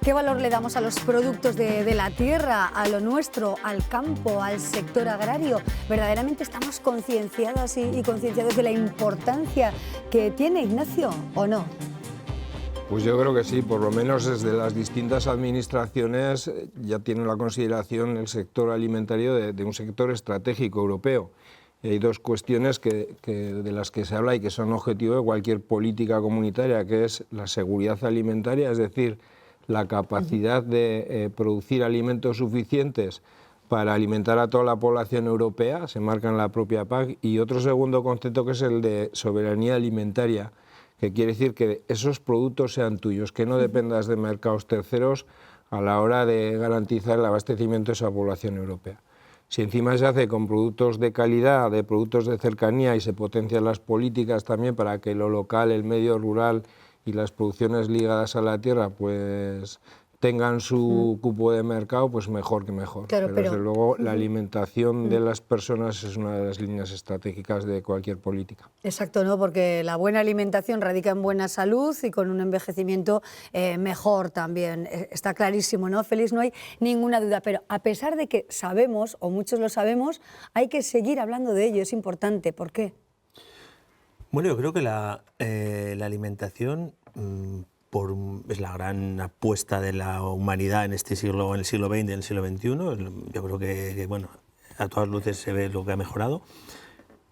¿Qué valor le damos a los productos de la tierra, a lo nuestro, al campo, al sector agrario? ¿Verdaderamente estamos concienciadas y concienciados de la importancia que tiene, Ignacio, o no? Pues yo creo que sí, por lo menos desde las distintas administraciones ya tienen la consideración el sector alimentario de un sector estratégico europeo. Y hay dos cuestiones de las que se habla y que son objetivo de cualquier política comunitaria, que es la seguridad alimentaria, es decir, la capacidad de producir alimentos suficientes para alimentar a toda la población europea, se marca en la propia PAC, y otro segundo concepto que es el de soberanía alimentaria, que quiere decir que esos productos sean tuyos, que no dependas de mercados terceros a la hora de garantizar el abastecimiento de esa población europea. Si encima se hace con productos de calidad, de productos de cercanía y se potencian las políticas también para que lo local, el medio rural y las producciones ligadas a la tierra pues tengan su cupo de mercado, pues mejor que mejor. Claro, pero desde luego la alimentación de las personas es una de las líneas estratégicas de cualquier política. Exacto, ¿no? Porque la buena alimentación radica en buena salud y con un envejecimiento mejor también. Está clarísimo, ¿no, Félix? No hay ninguna duda, pero a pesar de que sabemos, o muchos lo sabemos, hay que seguir hablando de ello, es importante. ¿Por qué? Bueno, yo creo que la alimentación es la gran apuesta de la humanidad en este siglo, en el siglo XX y en el siglo XXI. Yo creo que bueno, a todas luces se ve lo que ha mejorado,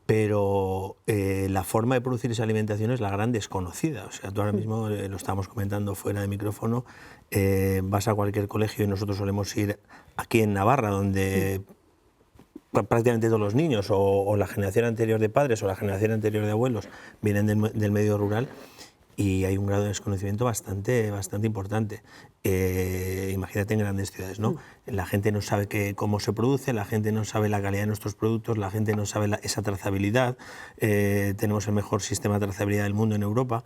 pero la forma de producir esa alimentación es la gran desconocida. O sea, tú ahora mismo, lo estábamos comentando fuera de micrófono, vas a cualquier colegio y nosotros solemos ir aquí en Navarra, donde prácticamente todos los niños o la generación anterior de padres o la generación anterior de abuelos vienen del medio rural, y hay un grado de desconocimiento bastante importante. Imagínate en grandes ciudades, ¿no? La gente no sabe cómo se produce, la gente no sabe la calidad de nuestros productos, la gente no sabe esa trazabilidad. Tenemos el mejor sistema de trazabilidad del mundo en Europa,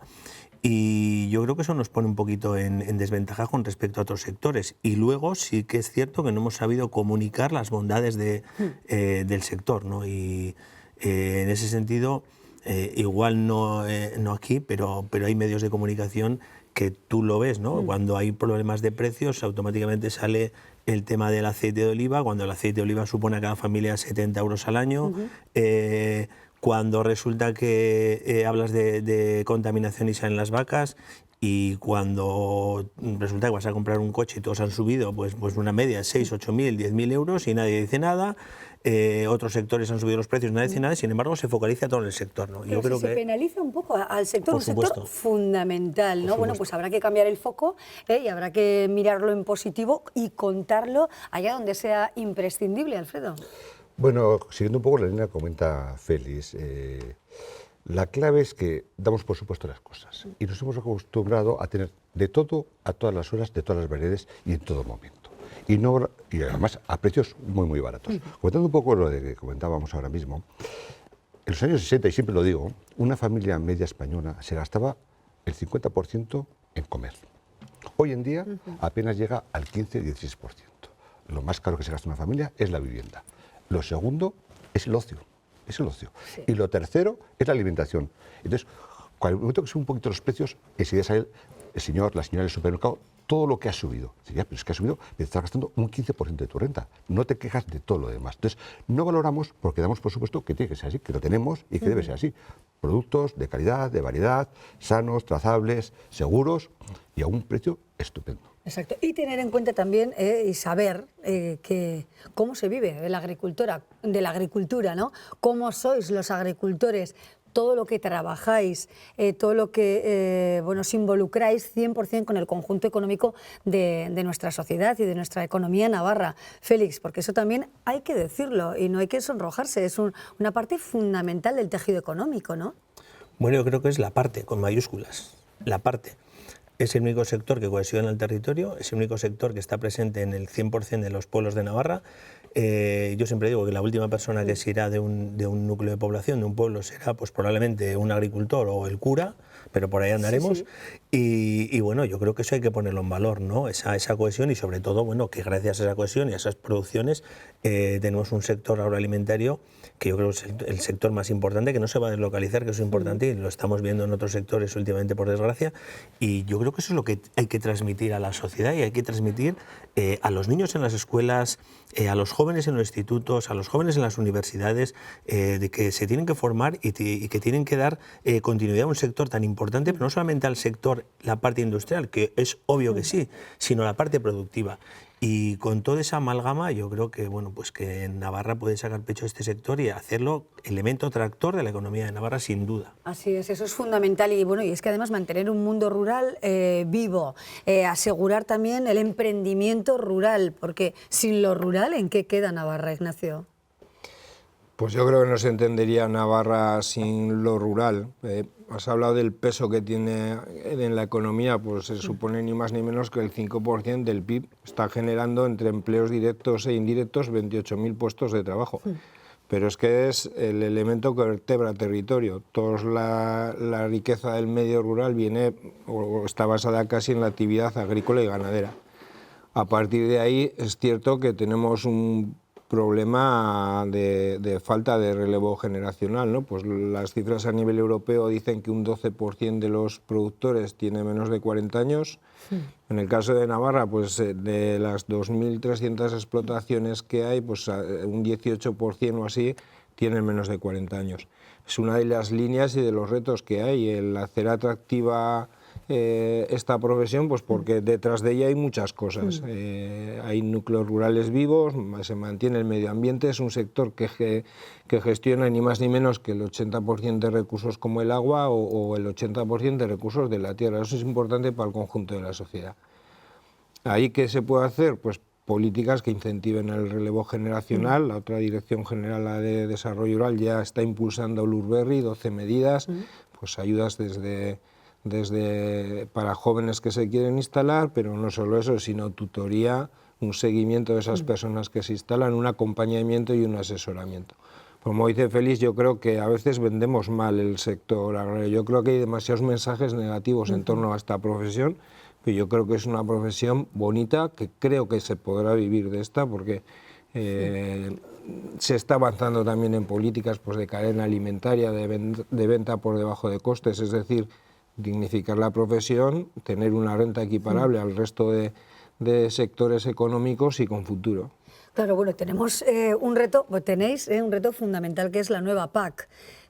y yo creo que eso nos pone un poquito en desventaja con respecto a otros sectores. Y luego sí que es cierto que no hemos sabido comunicar las bondades del sector, ¿no? Y en ese sentido, igual no aquí, pero hay medios de comunicación que tú lo ves, ¿no? Cuando hay problemas de precios, automáticamente sale el tema del aceite de oliva, cuando el aceite de oliva supone a cada familia 70 euros al año. Cuando resulta que hablas de contaminación y salen las vacas, y cuando resulta que vas a comprar un coche y todos han subido pues una media de 6, 8.000, 10.000 euros y nadie dice nada. Otros sectores han subido los precios, nadie dice nada, sin embargo se focaliza todo en el sector, ¿no? Pero yo creo que se penaliza un poco al sector, un sector fundamental, ¿no? Bueno, pues habrá que cambiar el foco y habrá que mirarlo en positivo y contarlo allá donde sea imprescindible, Alfredo. Bueno, siguiendo un poco la línea que comenta Félix, la clave es que damos por supuesto las cosas y nos hemos acostumbrado a tener de todo, a todas las horas, de todas las variedades y en todo momento. Y además a precios muy baratos. Comentando un poco lo que comentábamos ahora mismo, en los años 60, y siempre lo digo, una familia media española se gastaba el 50% en comer. Hoy en día apenas llega al 15-16%. Lo más caro que se gasta una familia es la vivienda. Lo segundo es el ocio. Sí. Y lo tercero es la alimentación. Entonces, cuando el momento que suben un poquito los precios, enseguida sale la señora del supermercado, todo lo que ha subido. Pero es que ha subido, te estás gastando un 15% de tu renta. No te quejas de todo lo demás. Entonces, no valoramos porque damos por supuesto que tiene que ser así, que lo tenemos y que debe ser así. Productos de calidad, de variedad, sanos, trazables, seguros y a un precio estupendo. Exacto. Y tener en cuenta también y saber que cómo se vive de la agricultura, ¿no? Cómo sois los agricultores, todo lo que trabajáis, todo lo que os involucráis 100% con el conjunto económico de nuestra sociedad y de nuestra economía navarra. Félix, porque eso también hay que decirlo y no hay que sonrojarse, es una parte fundamental del tejido económico, ¿no? Bueno, yo creo que es la parte, con mayúsculas, la parte. Es el único sector que cohesiona el territorio, es el único sector que está presente en el 100% de los pueblos de Navarra, yo siempre digo que la última persona que se irá de un núcleo de población, de un pueblo, será pues probablemente un agricultor o el cura, pero por ahí andaremos. Sí. Y bueno, yo creo que eso hay que ponerlo en valor, ¿no? Esa cohesión, y sobre todo, bueno, que gracias a esa cohesión y a esas producciones tenemos un sector agroalimentario que yo creo que es el sector más importante, que no se va a deslocalizar, que eso es importante, y lo estamos viendo en otros sectores últimamente, por desgracia, y yo creo que eso es lo que hay que transmitir a la sociedad, y hay que transmitir a los niños en las escuelas, a los jóvenes en los institutos, a los jóvenes en las universidades, de que se tienen que formar y que tienen que dar continuidad a un sector tan importante, pero no solamente al sector, la parte industrial, que es obvio que sí, sino la parte productiva. Y con toda esa amalgama, yo creo que, bueno, pues que Navarra puede sacar pecho de este sector y hacerlo elemento tractor de la economía de Navarra, sin duda. Así es, eso es fundamental. Y bueno, y es que además mantener un mundo rural vivo, asegurar también el emprendimiento rural, porque sin lo rural, ¿en qué queda Navarra, Ignacio? Pues yo creo que no se entendería Navarra sin lo rural. Has hablado del peso que tiene en la economía, pues se supone ni más ni menos que el 5% del PIB está generando entre empleos directos e indirectos 28.000 puestos de trabajo. Pero es que es el elemento que vertebra territorio. Toda la riqueza del medio rural viene o está basada casi en la actividad agrícola y ganadera. A partir de ahí es cierto que tenemos un problema de falta de relevo generacional, ¿no? Pues las cifras a nivel europeo dicen que un 12% de los productores tiene menos de 40 años. En el caso de Navarra, pues de las 2.300 explotaciones que hay, pues un 18% o así tienen menos de 40 años. Es una de las líneas y de los retos que hay, el hacer atractiva esta profesión, pues porque detrás de ella hay muchas cosas. Hay núcleos rurales vivos, se mantiene el medio ambiente, es un sector que gestiona ni más ni menos que el 80% de recursos como el agua o el 80% de recursos de la tierra. Eso es importante para el conjunto de la sociedad. ¿Ahí qué se puede hacer? Pues políticas que incentiven el relevo generacional. La otra Dirección General, la de Desarrollo Rural, ya está impulsando el Urberri, 12 medidas, pues ayudas para jóvenes que se quieren instalar, pero no solo eso, sino tutoría, un seguimiento de esas personas que se instalan, un acompañamiento y un asesoramiento. Como dice Félix, yo creo que a veces vendemos mal el sector agrario. Yo creo que hay demasiados mensajes negativos en torno a esta profesión, pero yo creo que es una profesión bonita, que creo que se podrá vivir de esta, porque se está avanzando también en políticas pues, de cadena alimentaria, de venta por debajo de costes, es decir, dignificar la profesión, tener una renta equiparable al resto de sectores económicos y con futuro. Claro, bueno, tenemos tenéis un reto fundamental, que es la nueva PAC.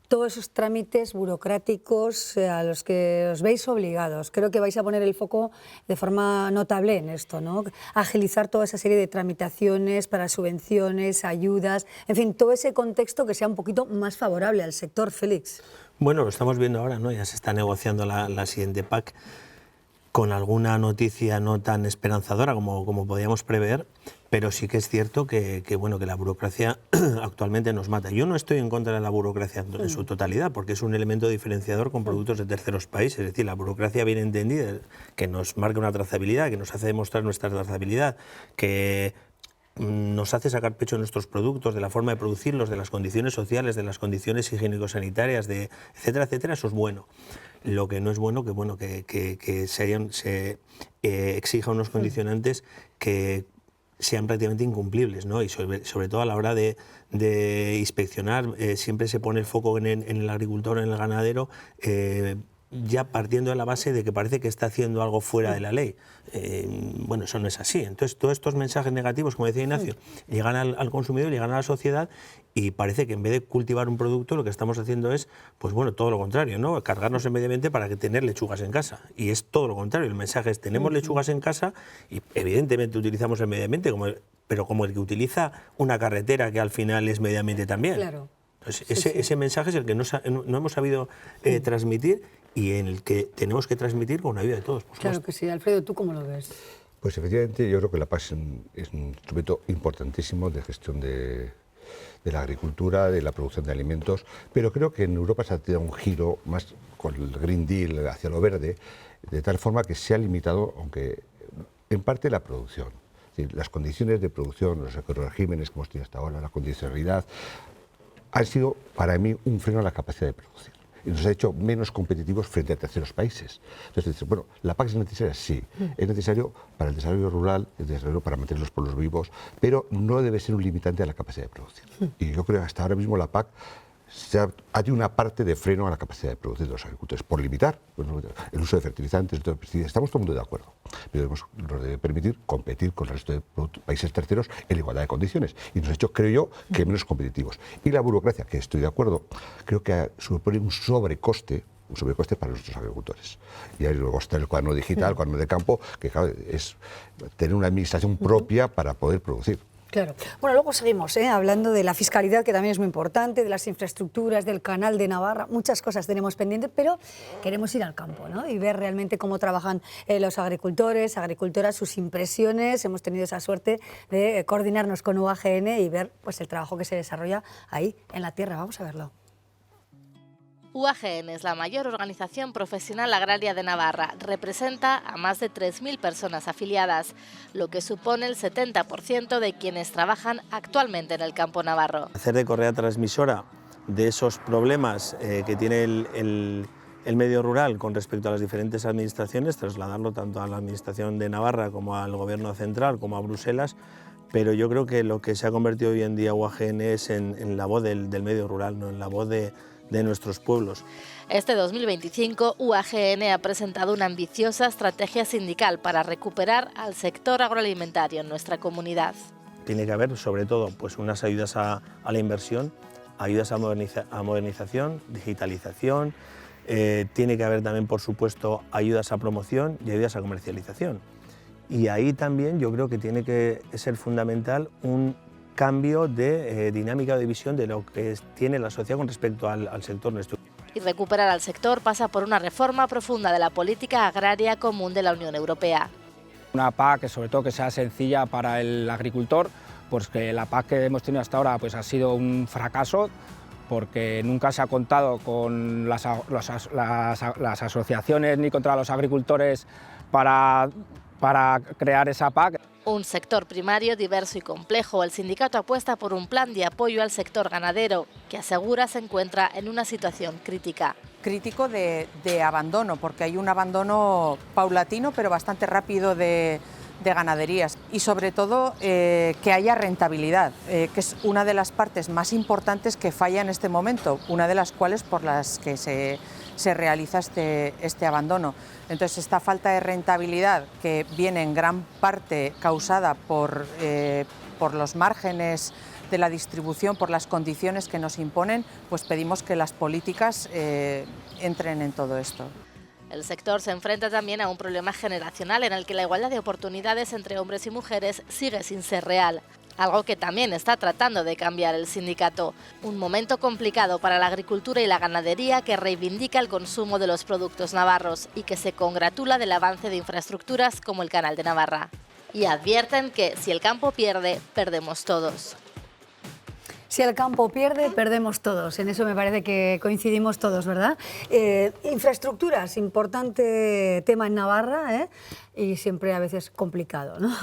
Todos esos trámites burocráticos a los que os veis obligados. Creo que vais a poner el foco de forma notable en esto, ¿no? Agilizar toda esa serie de tramitaciones para subvenciones, ayudas, en fin, todo ese contexto que sea un poquito más favorable al sector. Félix. Bueno, lo estamos viendo ahora, ¿no? Ya se está negociando la siguiente PAC, con alguna noticia no tan esperanzadora como podíamos prever, pero sí que es cierto que la burocracia actualmente nos mata. Yo no estoy en contra de la burocracia en su totalidad, porque es un elemento diferenciador con productos de terceros países. Es decir, la burocracia bien entendida, que nos marca una trazabilidad, que nos hace demostrar nuestra trazabilidad, que nos hace sacar pecho de nuestros productos, de la forma de producirlos, de las condiciones sociales, de las condiciones higiénico-sanitarias, etcétera, etcétera. Eso es bueno. Lo que no es bueno, que se exija unos condicionantes que sean prácticamente incumplibles, ¿no? Y sobre todo a la hora de inspeccionar, siempre se pone el foco en el agricultor, en el ganadero, ya partiendo de la base de que parece que está haciendo algo fuera de la ley. Bueno, eso no es así. Entonces, todos estos mensajes negativos, como decía Ignacio, llegan al consumidor, llegan a la sociedad, y parece que en vez de cultivar un producto, lo que estamos haciendo es, pues bueno, todo lo contrario, ¿no? Cargarnos el medio ambiente para tener lechugas en casa. Y es todo lo contrario. El mensaje es, tenemos lechugas en casa y evidentemente utilizamos el medio ambiente, pero como el que utiliza una carretera, que al final es medio ambiente también. Claro. Entonces, ese mensaje es el que no hemos sabido transmitir, y en el que tenemos que transmitir con la ayuda de todos. Claro que sí. Alfredo, ¿tú cómo lo ves? Pues efectivamente yo creo que la PAC es un instrumento importantísimo de gestión de la agricultura, de la producción de alimentos, pero creo que en Europa se ha tenido un giro más con el Green Deal hacia lo verde, de tal forma que se ha limitado, aunque en parte, la producción. Es decir, las condiciones de producción, los regímenes que hemos tenido hasta ahora, la condicionalidad, han sido para mí un freno a la capacidad de producir. Y nos ha hecho menos competitivos frente a terceros países. Entonces, bueno, ¿la PAC es necesaria? Sí. Es necesario para el desarrollo rural, es necesario para mantener los pueblos vivos, pero no debe ser un limitante a la capacidad de producir. Y yo creo que hasta ahora mismo la PAC hay una parte de freno a la capacidad de producir de los agricultores, por limitar el uso de fertilizantes, de pesticidas. Estamos todo el mundo de acuerdo, pero nos debe permitir competir con el resto de países terceros en igualdad de condiciones. Y nos ha hecho, creo yo, que menos competitivos. Y la burocracia, que estoy de acuerdo, creo que supone un sobrecoste para nuestros agricultores. Y ahí luego está el cuaderno digital, el cuaderno de campo, que claro, es tener una administración propia para poder producir. Claro. Bueno, luego seguimos hablando de la fiscalidad, que también es muy importante, de las infraestructuras, del Canal de Navarra, muchas cosas tenemos pendientes, pero queremos ir al campo, ¿no? Y ver realmente cómo trabajan los agricultores, agricultoras, sus impresiones. Hemos tenido esa suerte de coordinarnos con UAGN y ver pues, el trabajo que se desarrolla ahí, en la tierra. Vamos a verlo. UAGN es la mayor organización profesional agraria de Navarra. Representa a más de 3.000 personas afiliadas, lo que supone el 70% de quienes trabajan actualmente en el campo navarro. Hacer de correa transmisora de esos problemas que tiene el medio rural con respecto a las diferentes administraciones, trasladarlo tanto a la administración de Navarra como al gobierno central como a Bruselas, pero yo creo que lo que se ha convertido hoy en día UAGN es en la voz del medio rural, ¿no? En la voz de nuestros pueblos. Este 2025, UAGN ha presentado una ambiciosa estrategia sindical para recuperar al sector agroalimentario en nuestra comunidad. Tiene que haber, sobre todo, pues unas ayudas a la inversión, ayudas a modernización, digitalización, tiene que haber también, por supuesto, ayudas a promoción y ayudas a comercialización. Y ahí también yo creo que tiene que ser fundamental un cambio de dinámica de visión de lo que tiene la sociedad con respecto al sector nuestro. Y recuperar al sector pasa por una reforma profunda de la política agraria común de la Unión Europea. Una PAC que sobre todo que sea sencilla para el agricultor, pues que la PAC que hemos tenido hasta ahora pues ha sido un fracaso, porque nunca se ha contado con las asociaciones ni contra los agricultores para crear esa PAC. Un sector primario diverso y complejo. El sindicato apuesta por un plan de apoyo al sector ganadero, que asegura se encuentra en una situación crítica. Crítico de abandono, porque hay un abandono paulatino pero bastante rápido de ganaderías y sobre todo que haya rentabilidad, que es una de las partes más importantes que falla en este momento, una de las cuales por las que se realiza este abandono. Entonces, esta falta de rentabilidad, que viene en gran parte causada por los márgenes de la distribución, por las condiciones que nos imponen, pues pedimos que las políticas entren en todo esto. El sector se enfrenta también a un problema generacional en el que la igualdad de oportunidades entre hombres y mujeres sigue sin ser real, algo que también está tratando de cambiar el sindicato. Un momento complicado para la agricultura y la ganadería, que reivindica el consumo de los productos navarros y que se congratula del avance de infraestructuras como el Canal de Navarra. Y advierten que si el campo pierde, perdemos todos. Si el campo pierde, perdemos todos. En eso me parece que coincidimos todos, ¿verdad? Infraestructuras, importante tema en Navarra, y siempre a veces complicado, ¿no?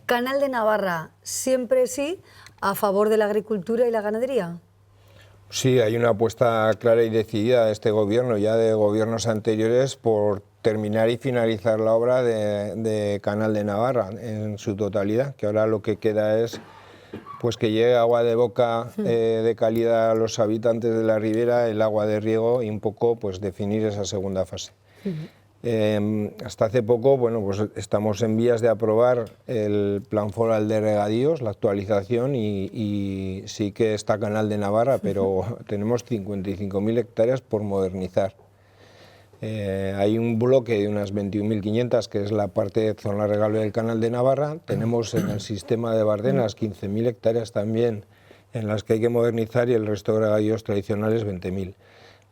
Canal de Navarra, siempre sí, a favor de la agricultura y la ganadería. Sí, hay una apuesta clara y decidida de este gobierno, ya de gobiernos anteriores, por terminar y finalizar la obra de Canal de Navarra en su totalidad, que ahora lo que queda es pues que llegue agua de boca de calidad a los habitantes de la ribera, el agua de riego y un poco pues definir esa segunda fase. Hasta hace poco, bueno, pues estamos en vías de aprobar el plan foral de regadíos, la actualización, y sí que está Canal de Navarra, pero tenemos 55.000 hectáreas por modernizar. Hay un bloque de unas 21.500 que es la parte de zona regable del Canal de Navarra. Tenemos en el sistema de Bardenas 15.000 hectáreas también en las que hay que modernizar, y el resto de regadíos tradicionales 20.000.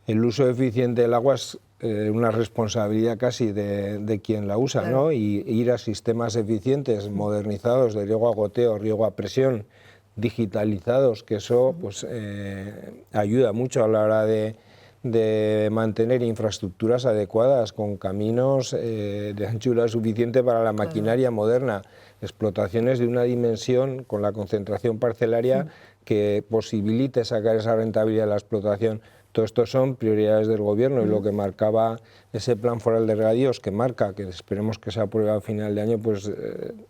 El uso eficiente del agua es una responsabilidad casi de quien la usa, ¿no? Y ir a sistemas eficientes, modernizados, de riego a goteo, riego a presión, digitalizados, que eso pues ayuda mucho a la hora de de mantener infraestructuras adecuadas, con caminos de anchura suficiente para la maquinaria moderna, explotaciones de una dimensión con la concentración parcelaria que posibilite sacar esa rentabilidad de la explotación. Todo esto son prioridades del Gobierno y lo que marcaba ese plan foral de regadíos, que marca, que esperemos que se apruebe a final de año, pues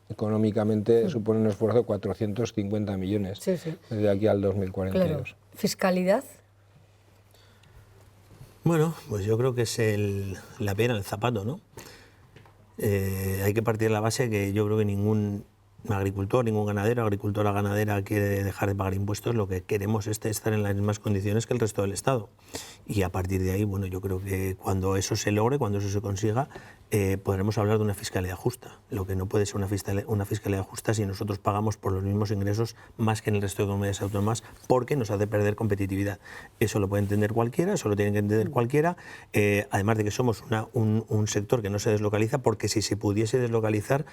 económicamente supone un esfuerzo de 450 millones desde aquí al 2042. Claro. ¿Fiscalidad? Bueno, pues yo creo que es la piedra en el zapato, ¿no? Hay que partir de la base que yo creo que ningún agricultor, ningún ganadero, agricultora ganadera quiere dejar de pagar impuestos. Lo que queremos es estar en las mismas condiciones que el resto del Estado. Y a partir de ahí, bueno, yo creo que cuando eso se logre, cuando eso se consiga, podremos hablar de una fiscalidad justa. Lo que no puede ser una fiscalidad justa si nosotros pagamos por los mismos ingresos más que en el resto de comunidades autónomas, porque nos hace perder competitividad. Eso lo puede entender cualquiera, eso lo tiene que entender cualquiera, además de que somos un sector que no se deslocaliza, porque si se pudiese deslocalizar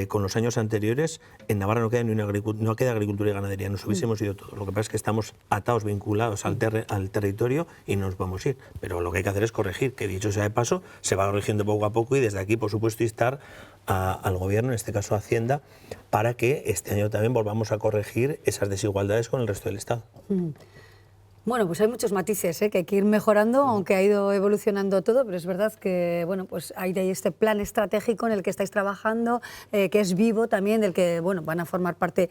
con los años anteriores, en Navarra no queda agricultura y ganadería, nos hubiésemos ido todos. Lo que pasa es que estamos atados, vinculados al territorio y no nos podemos ir. Pero lo que hay que hacer es corregir, que dicho sea de paso, se va corrigiendo poco a poco, y desde aquí, por supuesto, instar al Gobierno, en este caso a Hacienda, para que este año también volvamos a corregir esas desigualdades con el resto del Estado. Bueno, pues hay muchos matices que hay que ir mejorando, aunque ha ido evolucionando todo, pero es verdad que bueno, pues hay este plan estratégico en el que estáis trabajando, que es vivo también, del que bueno, van a formar parte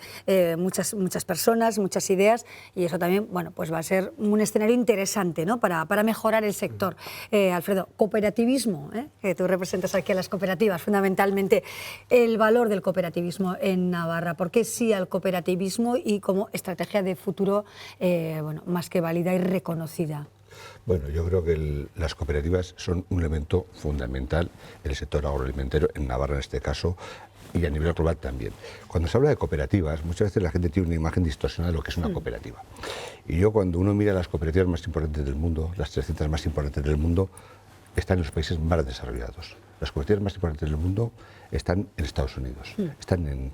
muchas personas, muchas ideas, y eso también bueno, pues va a ser un escenario interesante, ¿no? para mejorar el sector. Alfredo, cooperativismo, que tú representas aquí a las cooperativas, fundamentalmente el valor del cooperativismo en Navarra. ¿Por qué sí al cooperativismo y como estrategia de futuro bueno, más que válida y reconocida? Bueno, yo creo que las cooperativas son un elemento fundamental en el sector agroalimentario, en Navarra en este caso, y a nivel global también. Cuando se habla de cooperativas, muchas veces la gente tiene una imagen distorsionada de lo que es una cooperativa. Y yo, cuando uno mira las cooperativas más importantes del mundo, las 300 más importantes del mundo, están en los países más desarrollados. Las cooperativas más importantes del mundo están en Estados Unidos, están en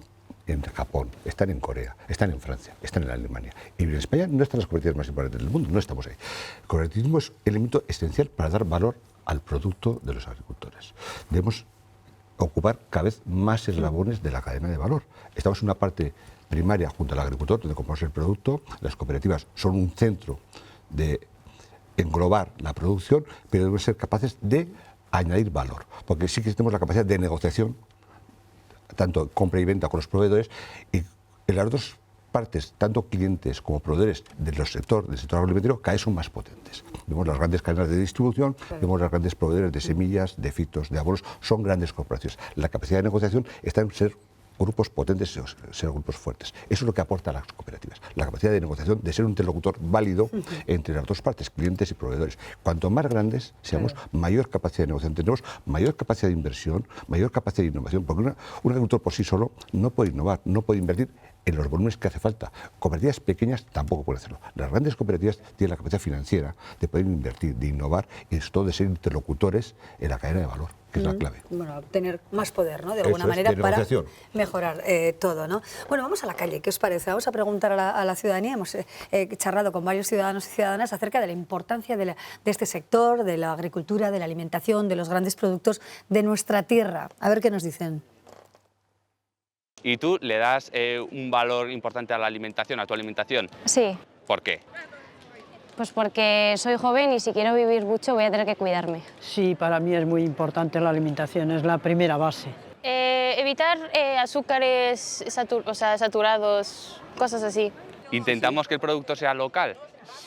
Japón, están en Corea, están en Francia, están en Alemania. Y en España no están las cooperativas más importantes del mundo, no estamos ahí. El cooperativismo es un elemento esencial para dar valor al producto de los agricultores. Debemos ocupar cada vez más eslabones de la cadena de valor. Estamos en una parte primaria junto al agricultor, donde compramos el producto. Las cooperativas son un centro de englobar la producción, pero debemos ser capaces de añadir valor, porque sí que tenemos la capacidad de negociación, tanto compra y venta con los proveedores, y en las dos partes, tanto clientes como proveedores del sector agroalimentario, cada vez son más potentes. Vemos las grandes cadenas de distribución, vemos las grandes proveedores de semillas, de fitos, de abonos, son grandes corporaciones. La capacidad de negociación está en ser grupos potentes, ser grupos fuertes. Eso es lo que aporta a las cooperativas, la capacidad de negociación, de ser un interlocutor válido entre las dos partes, clientes y proveedores. Cuanto más grandes seamos, mayor capacidad de negociación tenemos, mayor capacidad de inversión, mayor capacidad de innovación, porque un agricultor por sí solo no puede innovar, no puede invertir en los volúmenes que hace falta. Cooperativas pequeñas tampoco pueden hacerlo. Las grandes cooperativas tienen la capacidad financiera de poder invertir, de innovar y sobre todo de ser interlocutores en la cadena de valor, que es la clave. Bueno, tener más poder, ¿no? De alguna manera para mejorar todo, ¿no? Bueno, vamos a la calle, ¿qué os parece? Vamos a preguntar a la ciudadanía. Hemos charlado con varios ciudadanos y ciudadanas acerca de la importancia de este sector, de la agricultura, de la alimentación, de los grandes productos de nuestra tierra. A ver qué nos dicen. ¿Y tú le das un valor importante a la alimentación, a tu alimentación? Sí. ¿Por qué? Pues porque soy joven y si quiero vivir mucho voy a tener que cuidarme. Sí, para mí es muy importante la alimentación, es la primera base. Evitar azúcares saturados, cosas así. ¿Intentamos que el producto sea local?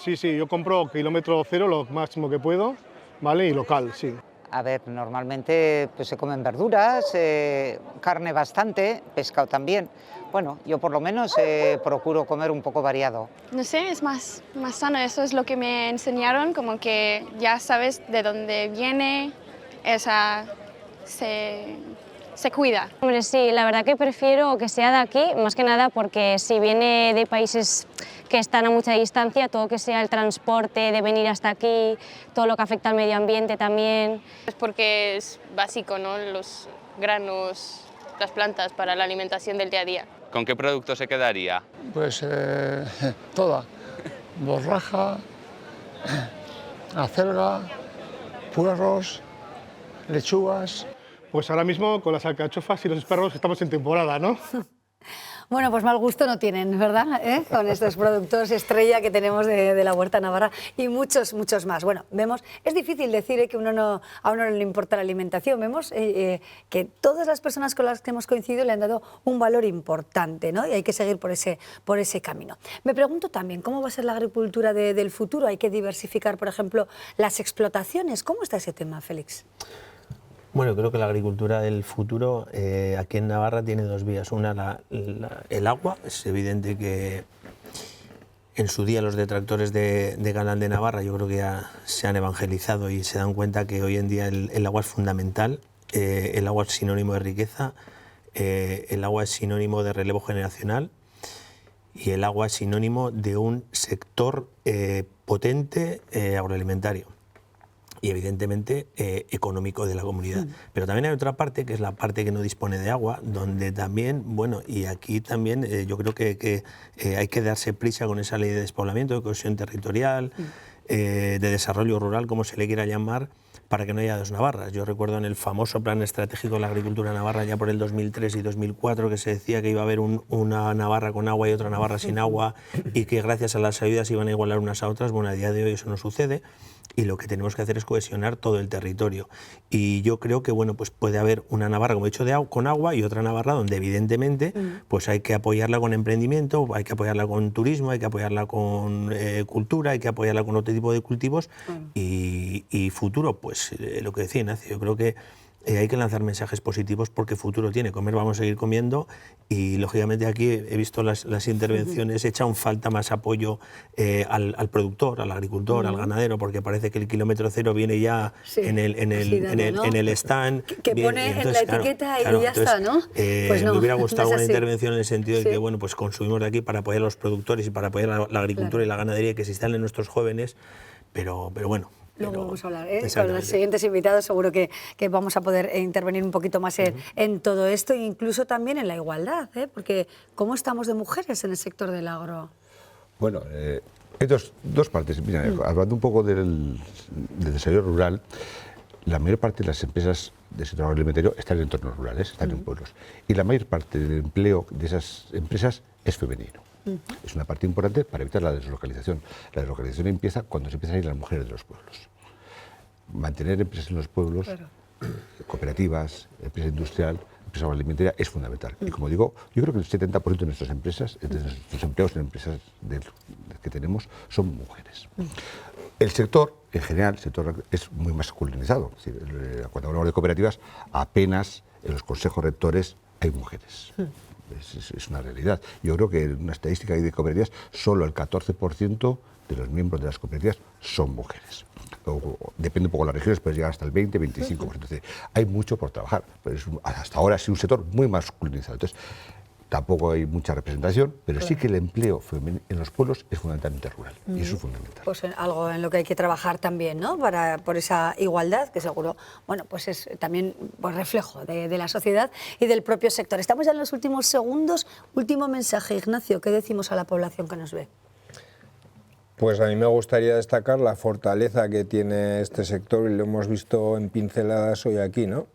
Sí, yo compro kilómetro cero, lo máximo que puedo, ¿vale? Y local, sí. A ver, normalmente pues, se comen verduras, carne bastante, pescado también. Bueno, yo por lo menos procuro comer un poco variado. No sé, es más sano, eso es lo que me enseñaron, como que ya sabes de dónde viene, se cuida. Hombre, sí, la verdad que prefiero que sea de aquí, más que nada porque si viene de países que están a mucha distancia, todo que sea el transporte, de venir hasta aquí, todo lo que afecta al medio ambiente también. Es porque es básico, ¿no? Los granos, las plantas para la alimentación del día a día. ¿Con qué producto se quedaría? Pues toda, borraja, acelga, puerros, lechugas. Pues ahora mismo con las alcachofas y los espárragos estamos en temporada, ¿no? Bueno, pues mal gusto no tienen, ¿verdad? Con estos productos estrella que tenemos de la huerta navarra y muchos, muchos más. Bueno, vemos, es difícil decir que a uno no le importa la alimentación. Vemos que todas las personas con las que hemos coincidido le han dado un valor importante, ¿no? Y hay que seguir por ese camino. Me pregunto también, ¿cómo va a ser la agricultura del futuro? Hay que diversificar, por ejemplo, las explotaciones. ¿Cómo está ese tema, Félix? Bueno, creo que la agricultura del futuro aquí en Navarra tiene dos vías. Una, el agua. Es evidente que en su día los detractores de Canal de Navarra yo creo que ya se han evangelizado y se dan cuenta que hoy en día el agua es fundamental. El agua es sinónimo de riqueza, el agua es sinónimo de relevo generacional y el agua es sinónimo de un sector potente agroalimentario y evidentemente económico de la comunidad. Pero también hay otra parte, que es la parte que no dispone de agua, donde también, bueno, y aquí también yo creo que hay que darse prisa con esa ley de despoblamiento, de cohesión territorial, de desarrollo rural, como se le quiera llamar, para que no haya dos Navarras. Yo recuerdo en el famoso plan estratégico de la agricultura navarra ya por el 2003 y 2004 que se decía que iba a haber una Navarra con agua y otra Navarra sin agua y que gracias a las ayudas iban a igualar unas a otras. Bueno, a día de hoy eso no sucede y lo que tenemos que hacer es cohesionar todo el territorio. Y yo creo que bueno, pues puede haber una Navarra, como he dicho, con agua y otra Navarra donde evidentemente pues hay que apoyarla con emprendimiento, hay que apoyarla con turismo, hay que apoyarla con cultura, hay que apoyarla con otro tipo de cultivos y futuro, pues lo que decía Ignacio, yo creo que hay que lanzar mensajes positivos porque futuro tiene. Comer vamos a seguir comiendo y lógicamente aquí he visto las intervenciones, echa un falta más apoyo al productor, al agricultor, al ganadero, porque parece que el kilómetro cero viene ya en el stand. Que pone en la etiqueta y ya está, ¿no? Pues no, me hubiera gustado no es una así. intervención en el sentido de que bueno, pues consumimos de aquí para apoyar a los productores y para apoyar la agricultura y la ganadería que se instalen nuestros jóvenes, pero bueno. Luego vamos a hablar, con los siguientes invitados seguro que vamos a poder intervenir un poquito más en todo esto e incluso también en la igualdad, porque ¿cómo estamos de mujeres en el sector del agro? Bueno, hay dos partes. Mira, hablando un poco del desarrollo rural, la mayor parte de las empresas del sector agroalimentario están en entornos rurales, están en pueblos. Y la mayor parte del empleo de esas empresas es femenino. Es una parte importante para evitar la deslocalización. La deslocalización empieza cuando se empiezan a ir las mujeres de los pueblos. Mantener empresas en los pueblos, cooperativas, empresa industrial, empresa agroalimentaria es fundamental. Y como digo, yo creo que el 70% de nuestras empresas, de nuestros empleados en empresas que tenemos, son mujeres. El sector, en general, es muy masculinizado. Es decir, cuando hablamos de cooperativas, apenas en los consejos rectores hay mujeres. Es una realidad. Yo creo que en una estadística de cooperativas, solo el 14% de los miembros de las cooperativas son mujeres. Depende un poco de las regiones, puede llegar hasta el 20-25%. Entonces, hay mucho por trabajar. Pero hasta ahora ha sido un sector muy masculinizado. Entonces, tampoco hay mucha representación, pero sí que el empleo femenino en los pueblos es fundamentalmente rural. Y eso es fundamental. Pues algo en lo que hay que trabajar también, ¿no? Por esa igualdad, que seguro, bueno, pues es también reflejo de la sociedad y del propio sector. Estamos ya en los últimos segundos. Último mensaje, Ignacio, ¿qué decimos a la población que nos ve? Pues a mí me gustaría destacar la fortaleza que tiene este sector y lo hemos visto en pinceladas hoy aquí, ¿no?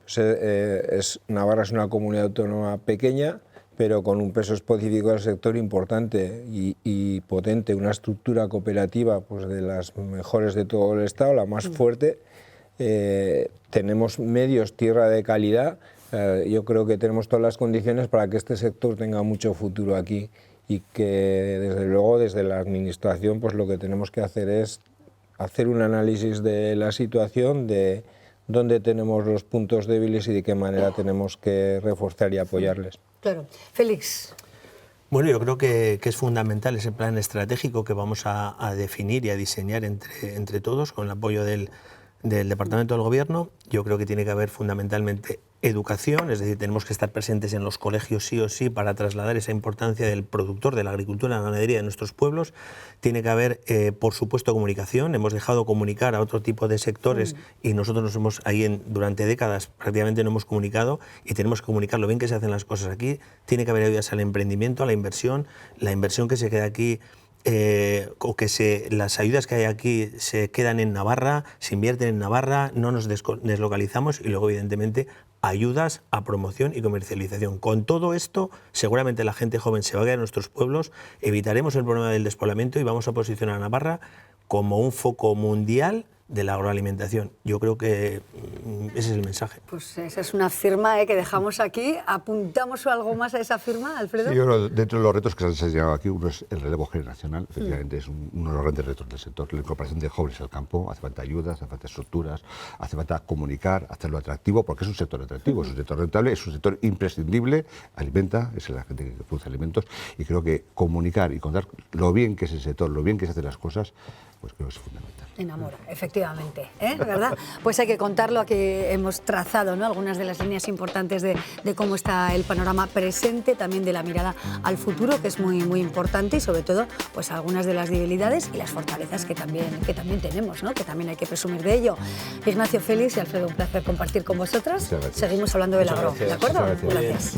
Pues, Navarra es una comunidad autónoma pequeña, pero con un peso específico del sector importante y potente, una estructura cooperativa pues de las mejores de todo el Estado, la más fuerte. Tenemos medios, tierra de calidad. Yo creo que tenemos todas las condiciones para que este sector tenga mucho futuro aquí y que desde luego desde la administración pues lo que tenemos que hacer es hacer un análisis de la situación, de dónde tenemos los puntos débiles y de qué manera tenemos que reforzar y apoyarles. Claro. Félix. Bueno, yo creo que es fundamental ese plan estratégico que vamos a definir y a diseñar entre todos con el apoyo del Departamento del Gobierno. Yo creo que tiene que haber fundamentalmente educación, es decir, tenemos que estar presentes en los colegios sí o sí para trasladar esa importancia del productor, de la agricultura, de la ganadería de nuestros pueblos. Tiene que haber, por supuesto, comunicación. Hemos dejado comunicar a otro tipo de sectores y nosotros durante décadas prácticamente no hemos comunicado y tenemos que comunicar lo bien que se hacen las cosas aquí. Tiene que haber ayudas al emprendimiento, a la inversión que se queda aquí o que las ayudas que hay aquí se quedan en Navarra, se invierten en Navarra, no nos deslocalizamos y luego, evidentemente, ayudas a promoción y comercialización. Con todo esto, seguramente la gente joven se va a quedar en nuestros pueblos, evitaremos el problema del despoblamiento y vamos a posicionar a Navarra como un foco mundial de la agroalimentación. Yo creo que ese es el mensaje. Pues esa es una firma que dejamos aquí. ¿Apuntamos algo más a esa firma, Alfredo? Sí, yo creo, dentro de los retos que se han señalado aquí, uno es el relevo generacional. Efectivamente, es uno de los grandes retos del sector. La incorporación de jóvenes al campo. Hace falta ayudas, hace falta estructuras, hace falta comunicar, hacerlo atractivo, porque es un sector atractivo, es un sector rentable, es un sector imprescindible, alimenta, es la gente que produce alimentos, y creo que comunicar y contar lo bien que es el sector, lo bien que se hacen las cosas, pues creo que es fundamental. Enamora, efectivamente, ¿verdad? Pues hay que contarlo, aquí hemos trazado, ¿no?, algunas de las líneas importantes de cómo está el panorama presente, también de la mirada al futuro, que es muy, muy importante, y sobre todo, pues algunas de las debilidades y las fortalezas que también tenemos, ¿no?, que también hay que presumir de ello. Ignacio, Félix y Alfredo, un placer compartir con vosotros. Seguimos hablando del agro, ¿de acuerdo? Gracias.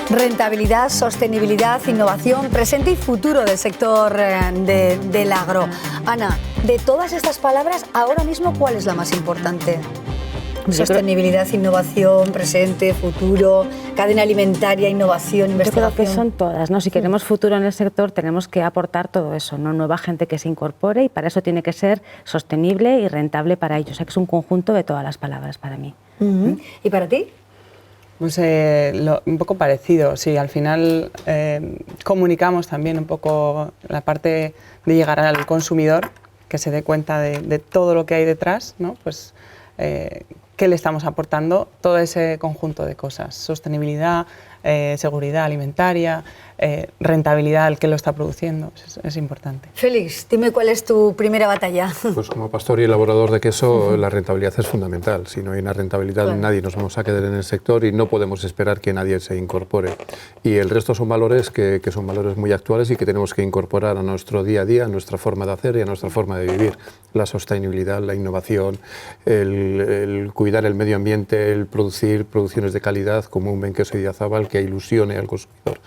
Rentabilidad, sostenibilidad, innovación, presente y futuro del sector del agro. Ana, de todas estas palabras, ahora mismo, ¿cuál es la más importante? Sostenibilidad, innovación, presente, futuro, cadena alimentaria, innovación, investigación. Yo creo que son todas, ¿no? Si queremos futuro en el sector, tenemos que aportar todo eso, ¿no? Nueva gente que se incorpore, y para eso tiene que ser sostenible y rentable para ellos. O sea, que es un conjunto de todas las palabras para mí. ¿Y para ti? Pues un poco parecido, sí, al final comunicamos también un poco la parte de llegar al consumidor, que se dé cuenta de todo lo que hay detrás, ¿no? Pues qué le estamos aportando, todo ese conjunto de cosas, sostenibilidad, seguridad alimentaria, rentabilidad al que lo está produciendo, es importante. Félix, dime cuál es tu primera batalla. Pues como pastor y elaborador de queso, la rentabilidad es fundamental. Si no hay una rentabilidad, claro, nadie nos vamos a quedar en el sector y no podemos esperar que nadie se incorpore. Y el resto son valores que son valores muy actuales y que tenemos que incorporar a nuestro día a día, a nuestra forma de hacer y a nuestra forma de vivir. La sostenibilidad, la innovación, el cuidar el medio ambiente, el producir producciones de calidad como un Benqueso Idiazábal que ilusione al consumidor.